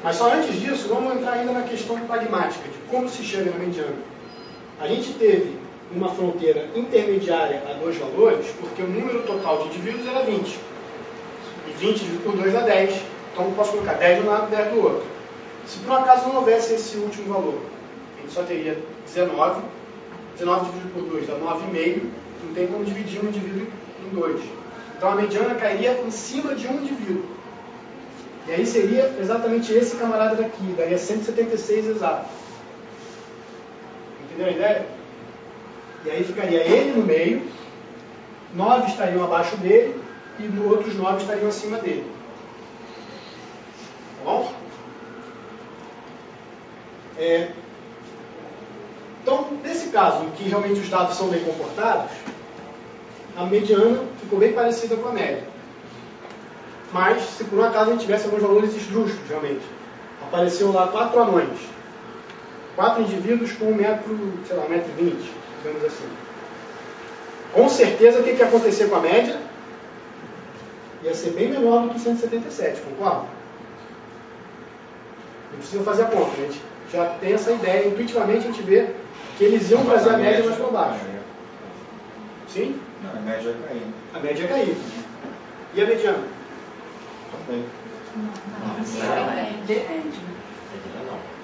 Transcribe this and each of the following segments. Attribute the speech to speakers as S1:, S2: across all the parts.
S1: Mas só antes disso, vamos entrar ainda na questão pragmática, de como se chega na mediana. A gente teve uma fronteira intermediária a dois valores, porque o número total de indivíduos era 20. E 20 dividido por 2 dá 10. Então eu posso colocar 10 de um lado e 10 do outro. Se por um acaso não houvesse esse último valor, a gente só teria 19. 19 dividido por 2 dá 9,5. Não tem como dividir um indivíduo em 2. Então a mediana cairia em cima de um indivíduo. E aí seria exatamente esse camarada daqui, daria 176 exato. Entenderam a ideia? E aí ficaria ele no meio, 9 estariam abaixo dele e outros 9 estariam acima dele. Tá bom? Então, nesse caso, em que realmente os dados são bem comportados, a mediana ficou bem parecida com a média. Mas, se por um acaso a gente tivesse alguns valores esdrúxulos, realmente, apareceu lá 4 anões, 4 indivíduos com 1 metro, sei lá, 1,20 m, digamos assim. Com certeza, o que ia acontecer com a média? Ia ser bem menor do que 177, concorda? Não precisa fazer a conta, a gente já tem essa ideia, intuitivamente a gente vê que eles iam trazer a média mais para baixo. Sim?
S2: Não, a média é cair.
S1: A média é cair. E a mediana?
S2: Também.
S3: Depende.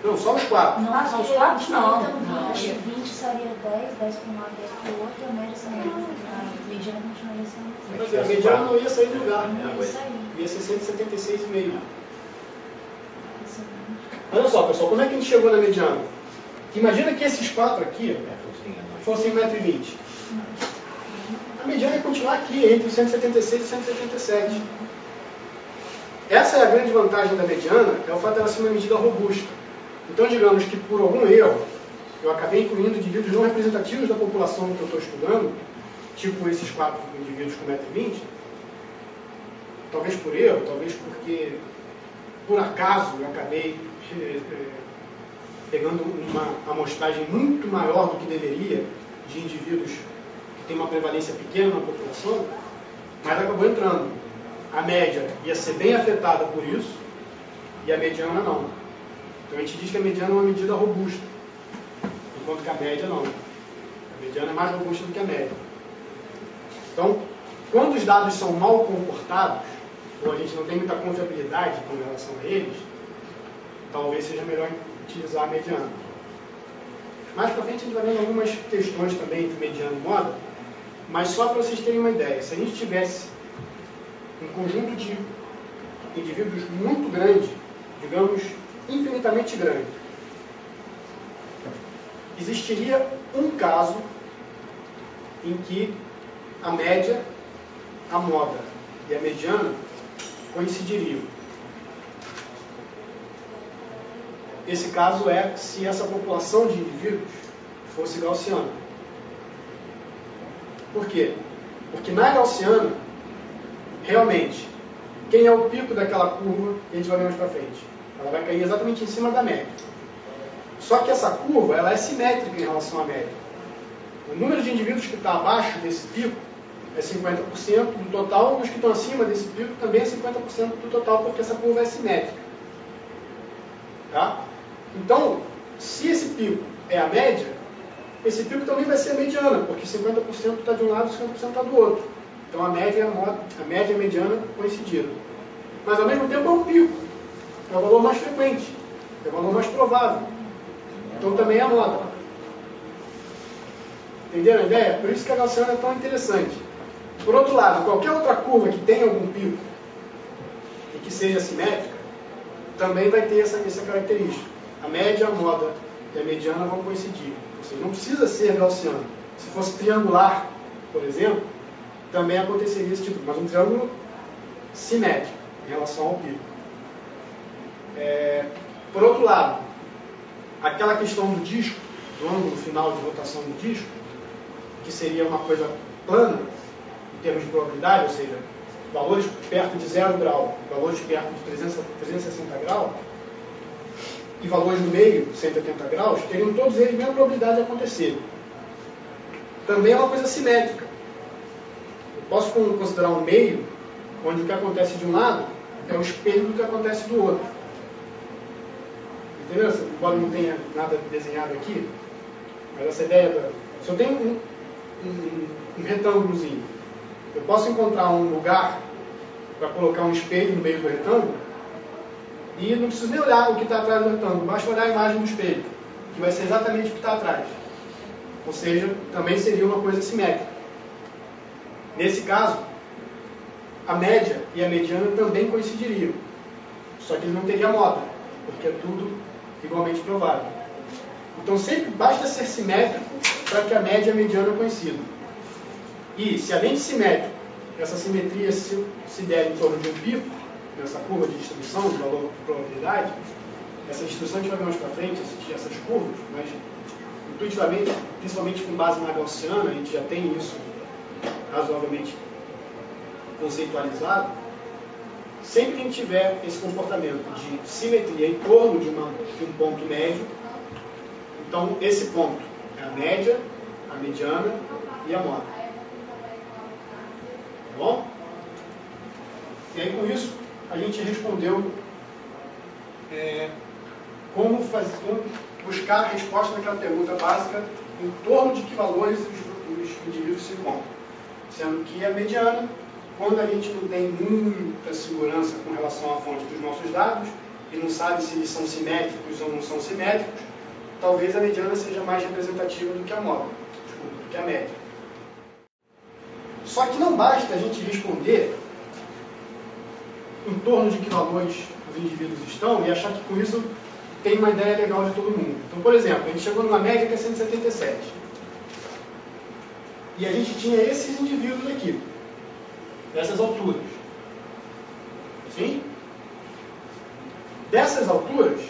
S1: Não, só os 4.
S3: Não, são os 4 não.
S4: Então, 20 seria 10, 10 para um lado, 10 para o outro, e a média seria a mediana continuaria sendo.
S1: Quer dizer, a mediana não ia sair do lugar.
S4: Não ia sair.
S1: Ia ser 176,5. Olha só, pessoal, como é que a gente chegou na mediana? Imagina que esses 4 aqui fossem 1,20 m. A mediana ia continuar aqui, entre 176 e 177. Essa é a grande vantagem da mediana, é o fato dela ser uma medida robusta. Então, digamos que por algum erro, eu acabei incluindo indivíduos não representativos da população que eu estou estudando, tipo esses 4 indivíduos com 1,20 m, talvez por erro, talvez porque, por acaso, eu acabei pegando uma amostragem muito maior do que deveria de indivíduos que têm uma prevalência pequena na população, mas acabou entrando. A média ia ser bem afetada por isso, e a mediana não. Então a gente diz que a mediana é uma medida robusta, enquanto que a média não. A mediana é mais robusta do que a média. Então, quando os dados são mal comportados, ou a gente não tem muita confiabilidade com relação a eles, talvez seja melhor utilizar a mediana. Mais para frente a gente vai vendo algumas questões também de mediana e moda, mas só para vocês terem uma ideia, se a gente tivesse um conjunto de indivíduos muito grande, digamos, infinitamente grande, existiria um caso em que a média, a moda e a mediana coincidiriam. Esse caso é se essa população de indivíduos fosse gaussiana. Por quê? Porque na gaussiana, realmente, quem é o pico daquela curva, a gente vai ver mais para frente. Ela vai cair exatamente em cima da média. Só que essa curva, ela é simétrica em relação à média. O número de indivíduos que está abaixo desse pico é 50% do total, e os que estão acima desse pico também é 50% do total, porque essa curva é simétrica. Tá? Então, se esse pico é a média, esse pico também vai ser a mediana, porque 50% está de um lado e 50% está do outro. Então a média e a mediana coincidiram. Mas ao mesmo tempo é um pico. É o valor mais frequente. É o valor mais provável. Então também é a moda. Entenderam a ideia? Por isso que a gaussiana é tão interessante. Por outro lado, qualquer outra curva que tenha algum pico e que seja simétrica, também vai ter essa característica. A média, a moda e a mediana vão coincidir. Ou seja, não precisa ser gaussiano. Se fosse triangular, por exemplo, também aconteceria esse tipo, mas um triângulo simétrico em relação ao pico. Por outro lado, aquela questão do disco, do ângulo final de rotação do disco, que seria uma coisa plana, em termos de probabilidade, ou seja, valores perto de 0 grau, valores perto de 360 graus, e valores no meio, 180 graus, teriam todos eles a mesma probabilidade de acontecer. Também é uma coisa simétrica. Eu posso considerar um meio, onde o que acontece de um lado é o espelho do que acontece do outro. Entendeu? Embora não tenha nada desenhado aqui, mas essa ideia se eu tenho um retângulozinho, eu posso encontrar um lugar para colocar um espelho no meio do retângulo e não preciso nem olhar o que está atrás do retângulo, basta olhar a imagem do espelho, que vai ser exatamente o que está atrás. Ou seja, também seria uma coisa simétrica. Nesse caso, a média e a mediana também coincidiriam, só que ele não teria moda, porque é tudo igualmente provável. Então sempre basta ser simétrico para que a média e a mediana coincidam. E se além de simétrico, essa simetria se der em torno de um pico, nessa curva de distribuição, de valor de probabilidade, essa distribuição a gente vai ver mais para frente, essas curvas, mas intuitivamente, principalmente com base na gaussiana, a gente já tem isso razoavelmente conceitualizado. Sempre que a gente tiver esse comportamento de simetria em torno de um ponto médio, então esse ponto é a média, a mediana e a moda. Tá bom? E aí com isso a gente respondeu como buscar a resposta naquela pergunta básica em torno de que valores os indivíduos se encontram. Sendo que a mediana, quando a gente não tem muita segurança com relação à fonte dos nossos dados e não sabe se eles são simétricos ou não são simétricos, talvez a mediana seja mais representativa do que a moda, do que a média. Só que não basta a gente responder em torno de que valores os indivíduos estão e achar que com isso tem uma ideia legal de todo mundo. Então, por exemplo, a gente chegou numa média que é 177. E a gente tinha esses indivíduos aqui, dessas alturas. Sim? Dessas alturas,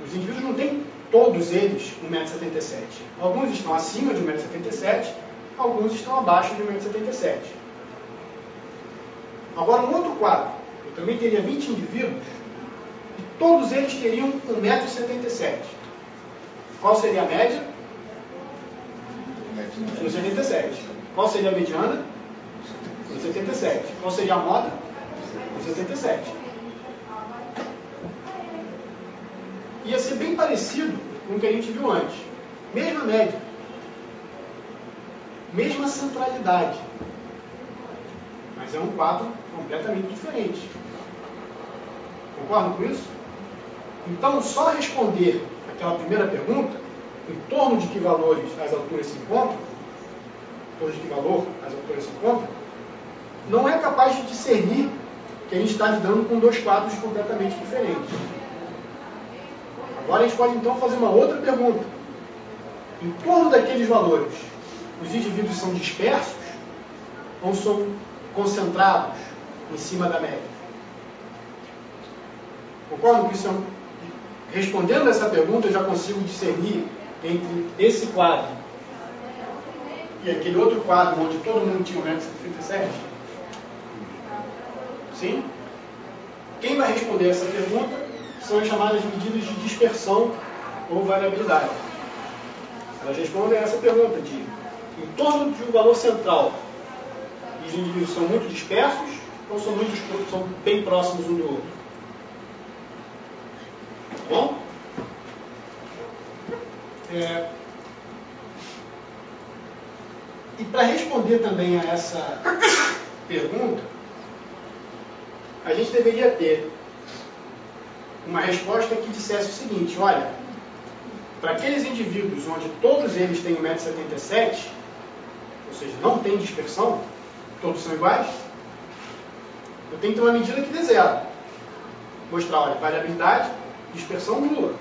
S1: os indivíduos não têm todos eles 1,77 m. Alguns estão acima de 1,77 m, alguns estão abaixo de 1,77 m. Agora, um outro quadro, eu também teria 20 indivíduos, e todos eles teriam 1,77 m. Qual seria a média? 1,77 m. Qual seria a mediana? 1,77 m. Qual seria a moda? 1,77 m. Ia ser bem parecido com o que a gente viu antes. Mesma média. Mesma centralidade. Mas é um quadro completamente diferente. Concordam com isso? Então, só responder aquela primeira pergunta, em torno de que valores as alturas se encontram, em torno de que valor as alturas se encontram, não é capaz de discernir que a gente está lidando com dois quadros completamente diferentes. Agora a gente pode então fazer uma outra pergunta. Em torno daqueles valores, os indivíduos são dispersos ou são concentrados em cima da média? Concordam com isso? Respondendo essa pergunta, eu já consigo discernir entre esse quadro e aquele outro quadro onde todo mundo tinha 1,77 m? Sim? Quem vai responder essa pergunta são as chamadas medidas de dispersão ou variabilidade. Elas respondem a essa pergunta de, em torno de um valor central, os indivíduos são muito dispersos ou são bem próximos um do outro? Tá bom? E para responder também a essa pergunta, a gente deveria ter uma resposta que dissesse o seguinte: olha, para aqueles indivíduos onde todos eles têm 1,77 m, ou seja, não tem dispersão, todos são iguais, eu tenho que ter uma medida que dê zero. Mostrar, olha, variabilidade, dispersão nula.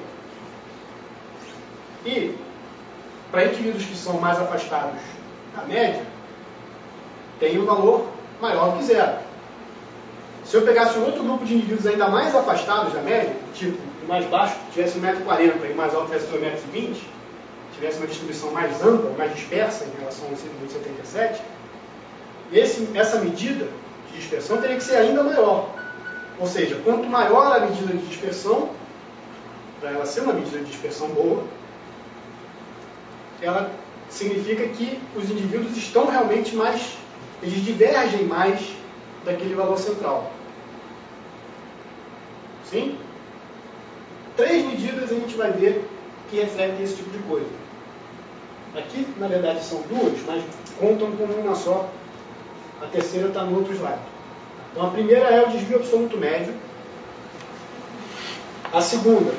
S1: E, para indivíduos que são mais afastados da média, tem um valor maior do que zero. Se eu pegasse um outro grupo de indivíduos ainda mais afastados da média, tipo, o mais baixo tivesse 1,40 m e o mais alto tivesse 2,20 m, tivesse uma distribuição mais ampla, mais dispersa em relação ao 1,77 m, essa medida de dispersão teria que ser ainda maior. Ou seja, quanto maior a medida de dispersão, para ela ser uma medida de dispersão boa, ela significa que os indivíduos estão realmente mais, eles divergem mais daquele valor central. Sim? 3 medidas a gente vai ver que refletem esse tipo de coisa. Aqui, na verdade, são 2, mas contam como uma só. A terceira está no outro slide. Então, a primeira é o desvio absoluto médio. A segunda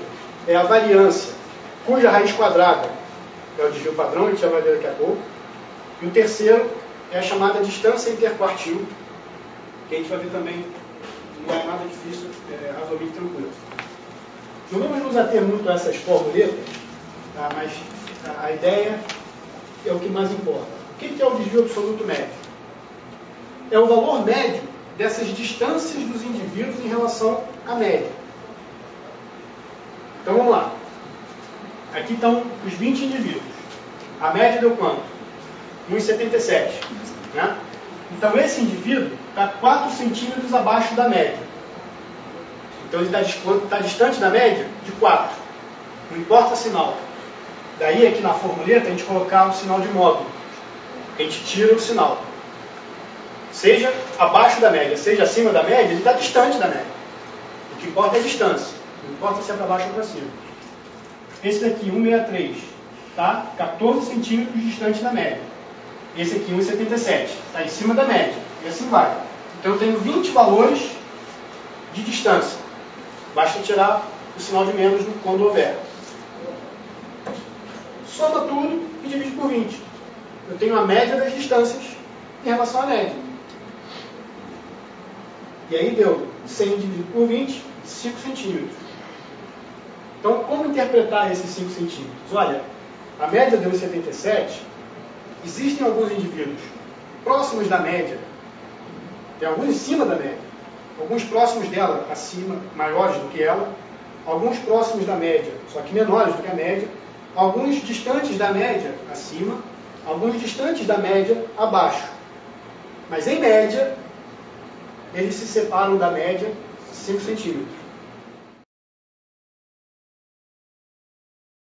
S1: é a variância, cuja raiz quadrada é o desvio padrão, a gente já vai ver daqui a pouco. E o terceiro é a chamada distância interquartil, que a gente vai ver também, não é nada difícil, é razoavelmente tranquilo. Não vamos nos ater muito a essas formuletas, tá? Mas a ideia é o que mais importa. O que é o desvio absoluto médio? É o valor médio dessas distâncias dos indivíduos em relação à média. Então vamos lá. Aqui estão os 20 indivíduos. A média deu quanto? 1,77. Né? Então esse indivíduo está 4 centímetros abaixo da média. Então ele está distante da média de 4. Não importa o sinal. Daí aqui na formuleta a gente colocar um sinal de módulo. A gente tira o sinal. Seja abaixo da média, seja acima da média, ele está distante da média. O que importa é a distância. Não importa se é para baixo ou para cima. Esse daqui, 1,63, está 14 centímetros distante da média. Esse aqui, 1,77, está em cima da média. E assim vai. Então eu tenho 20 valores de distância. Basta tirar o sinal de menos quando houver. Soma tudo e divide por 20. Eu tenho a média das distâncias em relação à média. E aí deu 100 dividido por 20, 5 centímetros. Então, como interpretar esses 5 centímetros? Olha, a média deu 1,77. Existem alguns indivíduos próximos da média. Tem alguns em cima da média. Alguns próximos dela, acima, maiores do que ela. Alguns próximos da média, só que menores do que a média. Alguns distantes da média, acima. Alguns distantes da média, abaixo. Mas, em média, eles se separam da média 5 centímetros.